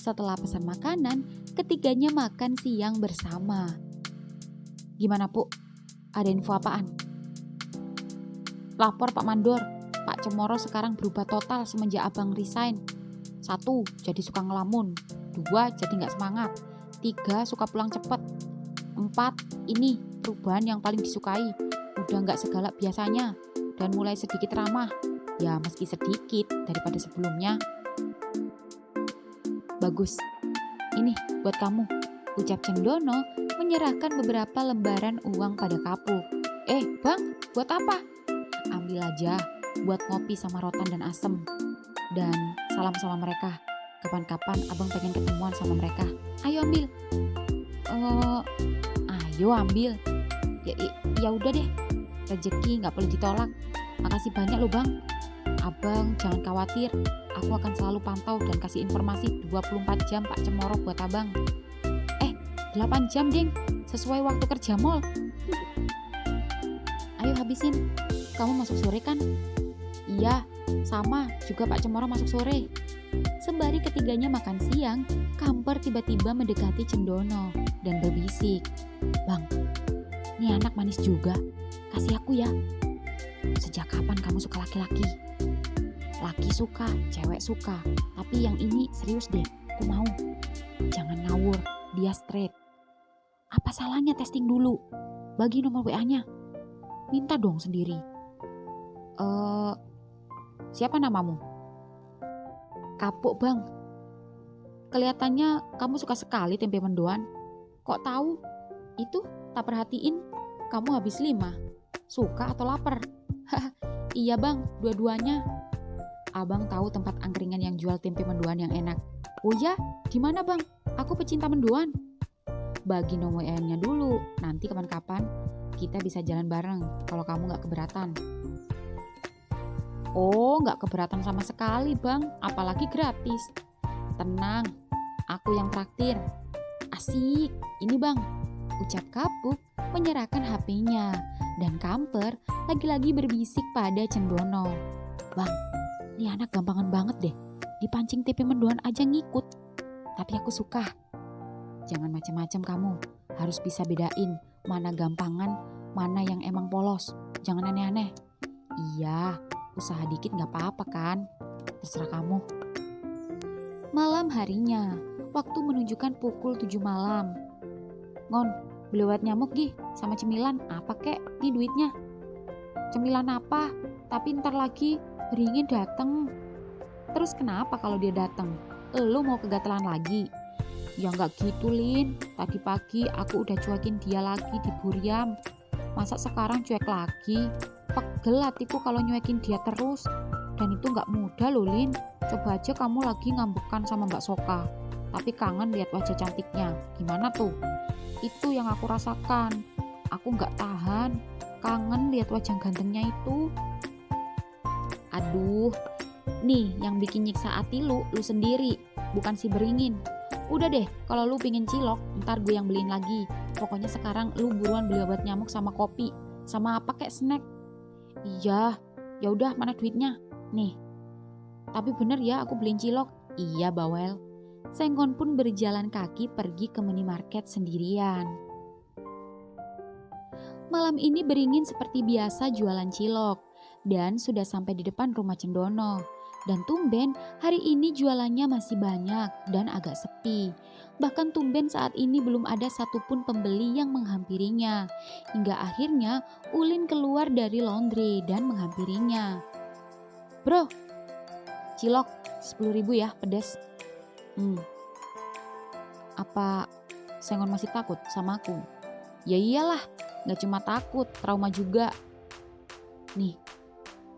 Setelah pesan makanan, ketiganya makan siang bersama. Gimana Pu? Ada info apaan? Lapor Pak Mandor, Pak Cemoro sekarang berubah total semenjak abang resign. 1, jadi suka ngelamun. 2, jadi gak semangat. 3, suka pulang cepet. 4, ini perubahan yang paling disukai. Udah gak segalak biasanya dan mulai sedikit ramah. Ya meski sedikit daripada sebelumnya. Bagus, ini buat kamu, ucap Cendono menyerahkan beberapa lembaran uang pada Kapuk. Bang, buat apa? Ambil aja, buat ngopi sama rotan dan asem. Dan salam sama mereka. Kapan-kapan abang pengen ketemuan sama mereka. Ayo ambil. Ayo ambil. Ya udah deh. Rezeki nggak boleh ditolak. Makasih banyak loh bang. Abang jangan khawatir. Aku akan selalu pantau dan kasih informasi 24 jam Pak Cemoro buat abang. 8 jam ding. Sesuai waktu kerja mall. Ayo habisin. Kamu masuk sore kan? Iya, sama juga Pak Cemoro masuk sore. Sembari ketiganya makan siang, Kamper tiba-tiba mendekati Cendono dan berbisik. Bang, ini anak manis juga. Kasih aku ya. Sejak kapan kamu suka laki-laki? Laki suka, cewek suka. Tapi yang ini serius deh, aku mau. Jangan ngawur, dia straight. Apa salahnya testing dulu? Bagi nomor WA-nya. Minta dong sendiri. Siapa namamu? Kapuk bang. Kelihatannya kamu suka sekali tempe mendoan. Kok tahu? Itu tak perhatiin. Kamu habis 5. Suka atau lapar? Iya bang, dua-duanya. Abang tahu tempat angkringan yang jual tempe mendoan yang enak. Oh ya, di mana bang? Aku pecinta mendoan. Bagi nomor WA-nya dulu. Nanti kapan-kapan kita bisa jalan bareng kalau kamu gak keberatan. Oh, gak keberatan sama sekali bang, apalagi gratis. Tenang, aku yang traktir. Asik, ini bang, ucap Kapuk menyerahkan HP-nya. Dan Kamper lagi-lagi berbisik pada Cendono. Bang, ini anak gampangan banget deh. Dipancing TP mendoan aja ngikut. Tapi aku suka. Jangan macam-macam kamu, harus bisa bedain mana gampangan, mana yang emang polos. Jangan aneh-aneh. Iya, usaha dikit gak apa-apa kan? Terserah kamu. Malam harinya, waktu menunjukkan pukul 7 malam. Ngon, beli obat nyamuk gih, sama cemilan, apa kek? Nih duitnya. Cemilan apa? Tapi ntar lagi Beringin dateng. Terus kenapa kalau dia dateng? Lu mau kegatelan lagi? Ya gak gitu Lin, tadi pagi aku udah cuekin dia lagi di Buriam. Masa sekarang cuek lagi? Pegel hatiku kalau nyuekin dia terus. Dan itu gak mudah loh Lin. Coba aja kamu lagi ngambekan sama Mbak Soka, tapi kangen lihat wajah cantiknya. Gimana tuh? Itu yang aku rasakan. Aku gak tahan, kangen lihat wajah gantengnya itu. Aduh, nih yang bikin nyiksa hati lu sendiri, bukan si Beringin. Udah deh, kalau lu pingin cilok, ntar gue yang beliin lagi. Pokoknya sekarang lu buruan beli obat nyamuk sama kopi, sama apa kayak snack. Iya, ya udah mana duitnya? Nih. Tapi bener ya aku beliin cilok. Iya bawel. Senggon pun berjalan kaki pergi ke minimarket sendirian. Malam ini Beringin seperti biasa jualan cilok dan sudah sampai di depan rumah Cendono. Dan tumben hari ini jualannya masih banyak dan agak sepi. Bahkan tumben saat ini belum ada satupun pembeli yang menghampirinya. Hingga akhirnya Ulin keluar dari laundry dan menghampirinya. Bro, cilok 10.000 ya pedas. Apa Sengon masih takut sama aku? Ya iyalah, gak cuma takut, trauma juga. Nih,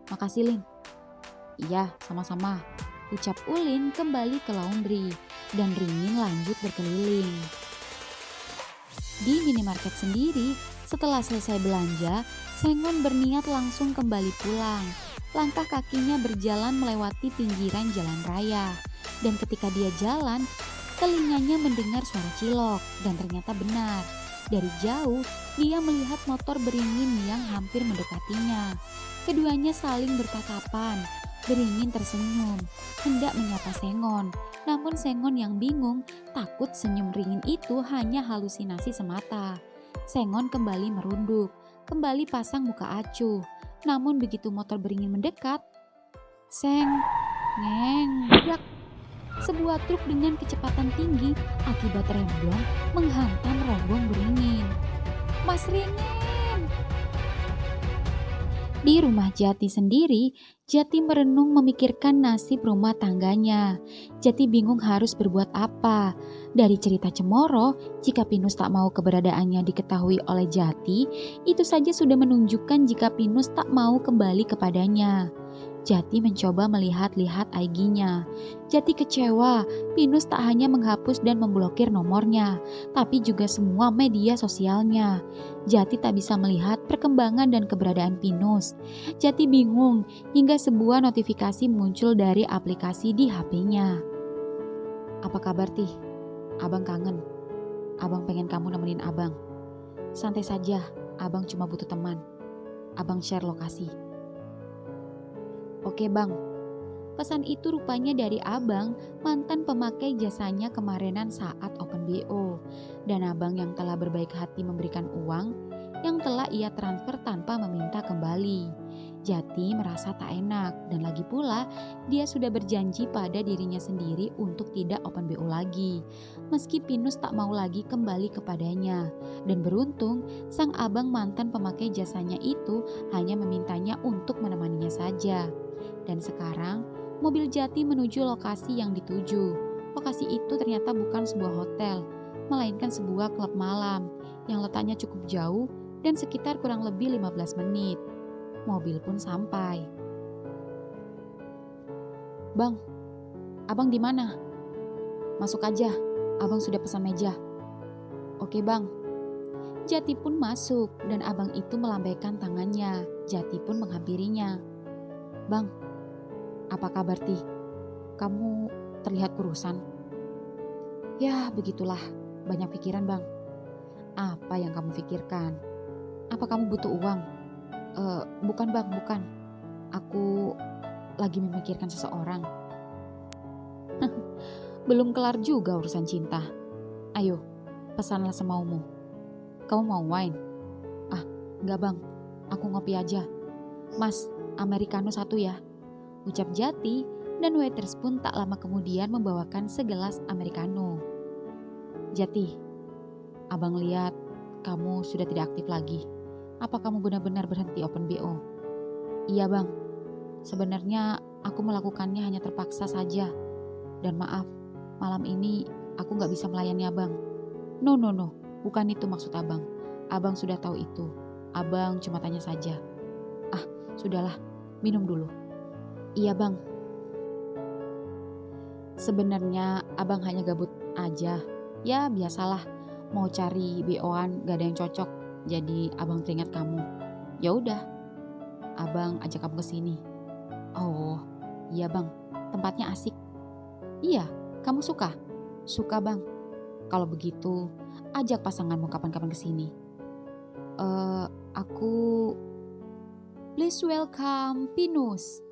makasih Lin. Iya, sama-sama, ucap Ulin kembali ke laundry dan Ringin lanjut berkeliling. Di minimarket sendiri, setelah selesai belanja, Sengon berniat langsung kembali pulang. Langkah kakinya berjalan melewati pinggiran jalan raya. Dan ketika dia jalan, telinganya mendengar suara cilok dan ternyata benar. Dari jauh, dia melihat motor Beringin yang hampir mendekatinya. Keduanya saling bertatapan. Beringin tersenyum, hendak menyapa Sengon. Namun Sengon yang bingung, takut senyum Ringin itu hanya halusinasi semata. Sengon kembali merunduk, kembali pasang muka acuh. Namun begitu motor Beringin mendekat, brak. Sebuah truk dengan kecepatan tinggi akibat remblong menghantam rombong Beringin. Mas Ringin! Di rumah Jati sendiri, Jati merenung memikirkan nasib rumah tangganya. Jati bingung harus berbuat apa. Dari cerita Cemoro, jika Pinus tak mau keberadaannya diketahui oleh Jati, itu saja sudah menunjukkan jika Pinus tak mau kembali kepadanya. Jati mencoba melihat-lihat IG-nya. Jati kecewa, Pinus tak hanya menghapus dan memblokir nomornya, tapi juga semua media sosialnya. Jati tak bisa melihat perkembangan dan keberadaan Pinus. Jati bingung hingga sebuah notifikasi muncul dari aplikasi di HP-nya. Apa kabar Tih? Abang kangen. Abang pengen kamu nemenin abang. Santai saja, abang cuma butuh teman. Abang share lokasi. Oke bang, pesan itu rupanya dari abang, mantan pemakai jasanya kemarinan saat Open BO. Dan abang yang telah berbaik hati memberikan uang, yang telah ia transfer tanpa meminta kembali. Jati merasa tak enak dan lagi pula dia sudah berjanji pada dirinya sendiri untuk tidak Open BO lagi. Meski Pinus tak mau lagi kembali kepadanya. Dan beruntung sang abang mantan pemakai jasanya itu hanya memintanya untuk menemaninya saja. Dan sekarang, mobil Jati menuju lokasi yang dituju. Lokasi itu ternyata bukan sebuah hotel, melainkan sebuah klub malam yang letaknya cukup jauh dan sekitar kurang lebih 15 menit. Mobil pun sampai. Bang, abang di mana? Masuk aja, abang sudah pesan meja. Oke bang. Jati pun masuk dan abang itu melambaikan tangannya. Jati pun menghampirinya. Bang, apa kabar Tih? Kamu terlihat kurusan. Ya begitulah, banyak pikiran bang. Apa yang kamu pikirkan? Apa kamu butuh uang? Bukan bang, bukan. Aku lagi memikirkan seseorang. Belum kelar juga urusan cinta. Ayo, pesanlah semaumu. Kamu mau wine? Ah, enggak bang, aku ngopi aja. Mas, americano 1 ya. Ucap Jati dan waiters pun tak lama kemudian membawakan segelas americano. Jati, abang lihat kamu sudah tidak aktif lagi. Apa kamu benar-benar berhenti Open BO? Iya bang, sebenarnya aku melakukannya hanya terpaksa saja. Dan maaf, malam ini aku gak bisa melayani abang. No, bukan itu maksud abang. Abang sudah tahu itu. Abang cuma tanya saja. Ah, sudahlah, minum dulu. Iya bang. Sebenarnya abang hanya gabut aja. Ya biasalah, mau cari BO-an gak ada yang cocok. Jadi abang teringat kamu. Ya udah, abang ajak kamu ke sini. Oh, iya bang, tempatnya asik. Iya, kamu suka? Suka bang. Kalau begitu, ajak pasanganmu kapan-kapan ke sini. Aku... Please welcome Pinus.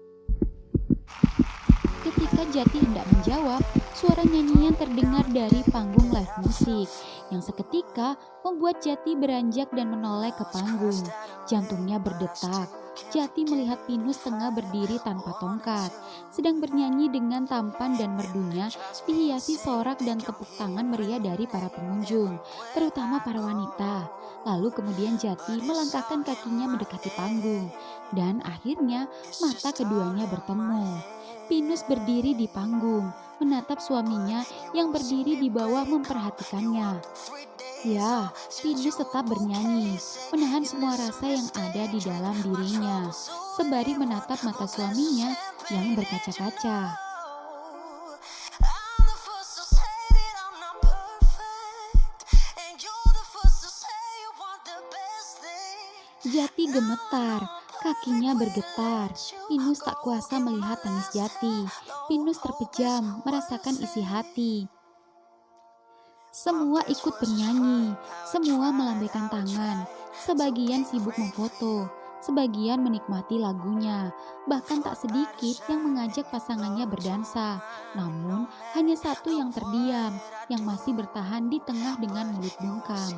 Ketika Jati hendak menjawab, suara nyanyian terdengar dari panggung live musik yang seketika membuat Jati beranjak dan menoleh ke panggung. Jantungnya berdetak. Jati melihat Pinus tengah berdiri tanpa tongkat, sedang bernyanyi dengan tampan dan merdunya, dihiasi sorak dan tepuk tangan meriah dari para pengunjung, terutama para wanita. Lalu kemudian Jati melangkahkan kakinya mendekati panggung, dan akhirnya mata keduanya bertemu. Pinus berdiri di panggung, menatap suaminya yang berdiri di bawah memperhatikannya. Ya, Pinus tetap bernyanyi, menahan semua rasa yang ada di dalam dirinya, sembari menatap mata suaminya yang berkaca-kaca. Jati gemetar, kakinya bergetar. Pinus tak kuasa melihat tangis Jati. Pinus terpejam, merasakan isi hati. Semua ikut bernyanyi, semua melambaikan tangan. Sebagian sibuk memfoto, sebagian menikmati lagunya. Bahkan tak sedikit yang mengajak pasangannya berdansa. Namun hanya satu yang terdiam, yang masih bertahan di tengah dengan mulut bungkam.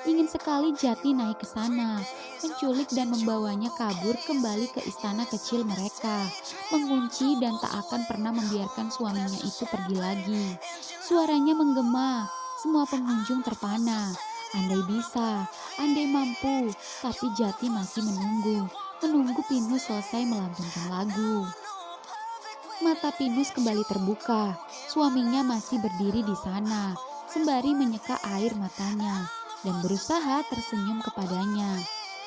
Ingin sekali Jati naik ke sana, menculik dan membawanya kabur kembali ke istana kecil mereka, mengunci dan tak akan pernah membiarkan suaminya itu pergi lagi. Suaranya menggema, semua pengunjung terpana. Andai bisa, andai mampu, tapi Jati masih menunggu, menunggu Pinus selesai melantunkan lagu. Mata Pinus kembali terbuka. Suaminya masih berdiri di sana, sembari menyeka air matanya dan berusaha tersenyum kepadanya.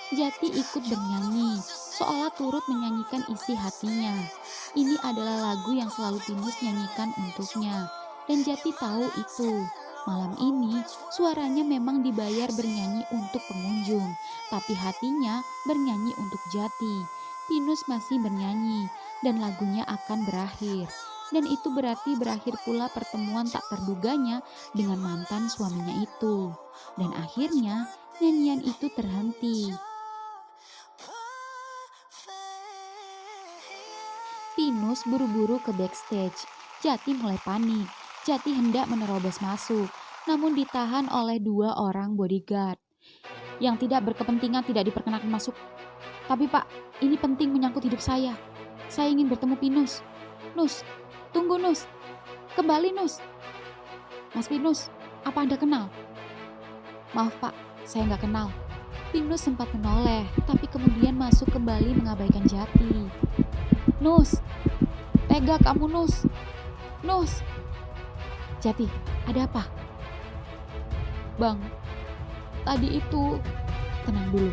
Jati ikut bernyanyi, seolah turut menyanyikan isi hatinya. Ini adalah lagu yang selalu Pinus nyanyikan untuknya, dan Jati tahu itu. Malam ini, suaranya memang dibayar bernyanyi untuk pengunjung, tapi hatinya bernyanyi untuk Jati. Pinus masih bernyanyi, dan lagunya akan berakhir. Dan itu berarti berakhir pula pertemuan tak terduganya dengan mantan suaminya itu. Dan akhirnya, nyanyian itu terhenti. Pinus buru-buru ke backstage. Jati mulai panik. Jati hendak menerobos masuk, namun ditahan oleh 2 orang bodyguard. Yang tidak berkepentingan tidak diperkenankan masuk. Tapi Pak, ini penting menyangkut hidup saya. Saya ingin bertemu Pinus. Nus, tunggu Nus. Kembali Nus. Mas Pinus, apa Anda kenal? Maaf Pak, saya nggak kenal. Pinus sempat menoleh, tapi kemudian masuk kembali mengabaikan Jati. Nus, tega kamu Nus. Nus. Jati, ada apa? Bang, tadi itu. Tenang dulu,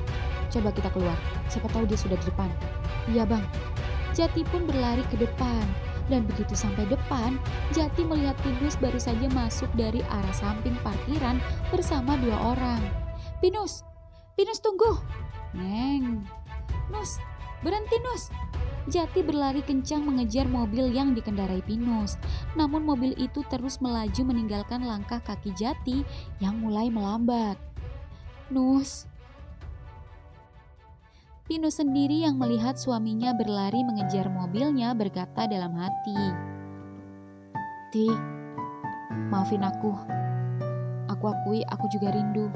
coba kita keluar. Siapa tahu dia sudah di depan. Iya bang. Jati pun berlari ke depan. Dan begitu sampai depan, Jati melihat Pinus baru saja masuk dari arah samping parkiran bersama 2 orang. Pinus, Pinus tunggu. Neng, Nus, berhenti Nus. Jati berlari kencang mengejar mobil yang dikendarai Pinus. Namun mobil itu terus melaju meninggalkan langkah kaki Jati yang mulai melambat. Nus. Pinus sendiri yang melihat suaminya berlari mengejar mobilnya berkata dalam hati. Ti, maafin aku. Aku akui aku juga rindu.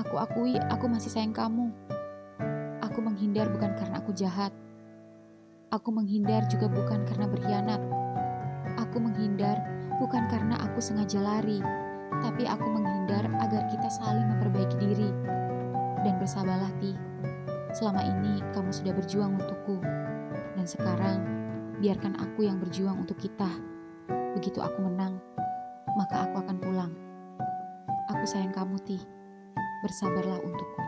Aku akui aku masih sayang kamu. Aku menghindar bukan karena aku jahat. Aku menghindar juga bukan karena berkhianat. Aku menghindar bukan karena aku sengaja lari, tapi aku menghindar agar kita saling memperbaiki diri. Dan bersabarlah Ti, selama ini kamu sudah berjuang untukku. Dan sekarang, biarkan aku yang berjuang untuk kita. Begitu aku menang, maka aku akan pulang. Aku sayang kamu Ti, bersabarlah untukku.